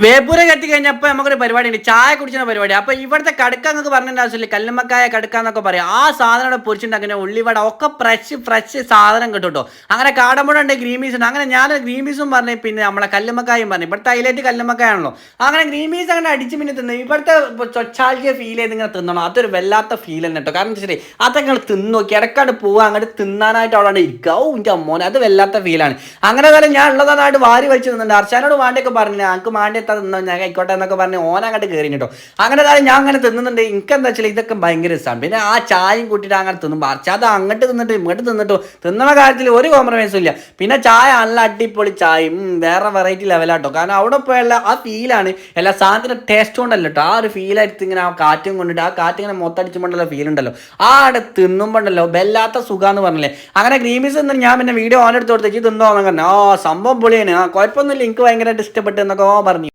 വേപ്പൂര കത്തി കഴിഞ്ഞപ്പോൾ നമുക്കൊരു പരിപാടി ഉണ്ട്, ചായ കുടിക്കുന്ന പരിപാടി. അപ്പോൾ ഇവിടുത്തെ കടുക്ക എന്നൊക്കെ പറഞ്ഞതിൻ്റെ ആവശ്യമില്ല, കല്ലുമ്മക്കായ കടുക്ക എന്നൊക്കെ പറയാം. ആ സാധനം ഇവിടെ പൊരിച്ചിട്ടുണ്ടാക്കുന്ന ഉള്ളിവട ഒക്കെ ഫ്രഷ് സാധനം കിട്ടും കേട്ടോ. അങ്ങനെ കാടമ്പുഴ ഉണ്ട്, ഗ്രീൻ പീസ് ഉണ്ട്. അങ്ങനെ ഞാൻ ഗ്രീൻ പീസും പറഞ്ഞു, പിന്നെ നമ്മളെ കല്ലുമ്മക്കായും പറഞ്ഞു. ഇവിടുത്തെ ഹൈലൈറ്റ് കല്ലുമ്മക്കായാണല്ലോ. അങ്ങനെ ഗ്രീൻ പീസ് അങ്ങനെ അടിച്ച് പിന്നെ തിന്നു. ഇവിടുത്തെ ചൊച്ചാലിയ ഫീൽ ചെയ്ത് ഇങ്ങനെ തിന്നണം, അതൊരു വല്ലാത്ത ഫീൽ തന്നെ കേട്ടോ. കാരണം എന്താ വെച്ചാൽ അതൊക്കെ നിങ്ങൾ തിന്നു നോക്കി ഇടക്കാട് പോവുക, അങ്ങോട്ട് തിന്നാനായിട്ട് അവിടെ ഇരിക്കുക. ഓ എൻ്റെ അമ്മോനെ, അത് വല്ലാത്ത ഫീലാണ്. അങ്ങനെ തന്നെ ഞാൻ ഉള്ളതായിട്ട് വാരി വലിച്ച് തിന്നുന്നുണ്ട്. അർച്ചാനോട് വാണ്ടിയൊക്കെ പറഞ്ഞു, ഞങ്ങൾക്ക് മാണ്ടി ഞാൻ ആയിക്കോട്ടെ എന്നൊക്കെ പറഞ്ഞ് ഓനങ്ങോട്ട് കയറി കേട്ടോ. അങ്ങനെ കാര്യം ഞാൻ അങ്ങനെ തിന്നുന്നുണ്ട്. എനിക്ക് എന്താ വെച്ചാൽ ഇതൊക്കെ ഭയങ്കര രസമാണ്. പിന്നെ ആ ചായയും കൂട്ടിയിട്ട് അങ്ങനെ തിന്നും. അർച്ചാ അത് അങ്ങോട്ട് തിന്നിട്ട് ഇങ്ങോട്ട് തിന്നിട്ടോ, തിന്നണ കാര്യത്തിൽ ഒരു കോംപ്രമൈസും ഇല്ല. പിന്നെ ചായ നല്ല അടിപൊളി ചായയും വേറെ വെറൈറ്റി ലെവലാട്ടോ. കാരണം അവിടെ പോയുള്ള ആ ഫീലാണ്, എല്ലാ സാധനത്തിൻ്റെ ടേസ്റ്റ് കൊണ്ടല്ലോ കേട്ടോ. ആ ഒരു ഫീലായിട്ട് ഇങ്ങനെ ആ കാറ്റും കൊണ്ടിട്ട് ആ കാറ്റിങ്ങനെ മൊത്തടിച്ചുകൊണ്ടുള്ള ഫീൽ ഉണ്ടല്ലോ, ആ അവിടെ തിന്നുമ്പോണ്ടല്ലോ വല്ലാത്ത സുഖാന്ന് പറഞ്ഞില്ലേ. അങ്ങനെ ഗ്രീമീസ് തിന്നിട്ട് ഞാൻ പിന്നെ വീഡിയോ ഓൺ എടുത്ത് കൊടുത്തേക്ക് തിന്നോ എന്നൊക്കെ പറഞ്ഞു. ആ സംഭവം പൊളിയാണ്, ആ കുഴപ്പമൊന്നുമില്ല, എനിക്ക് ഭയങ്കരമായിട്ട് ഇഷ്ടപ്പെട്ടു എന്നൊക്കെ പറഞ്ഞു.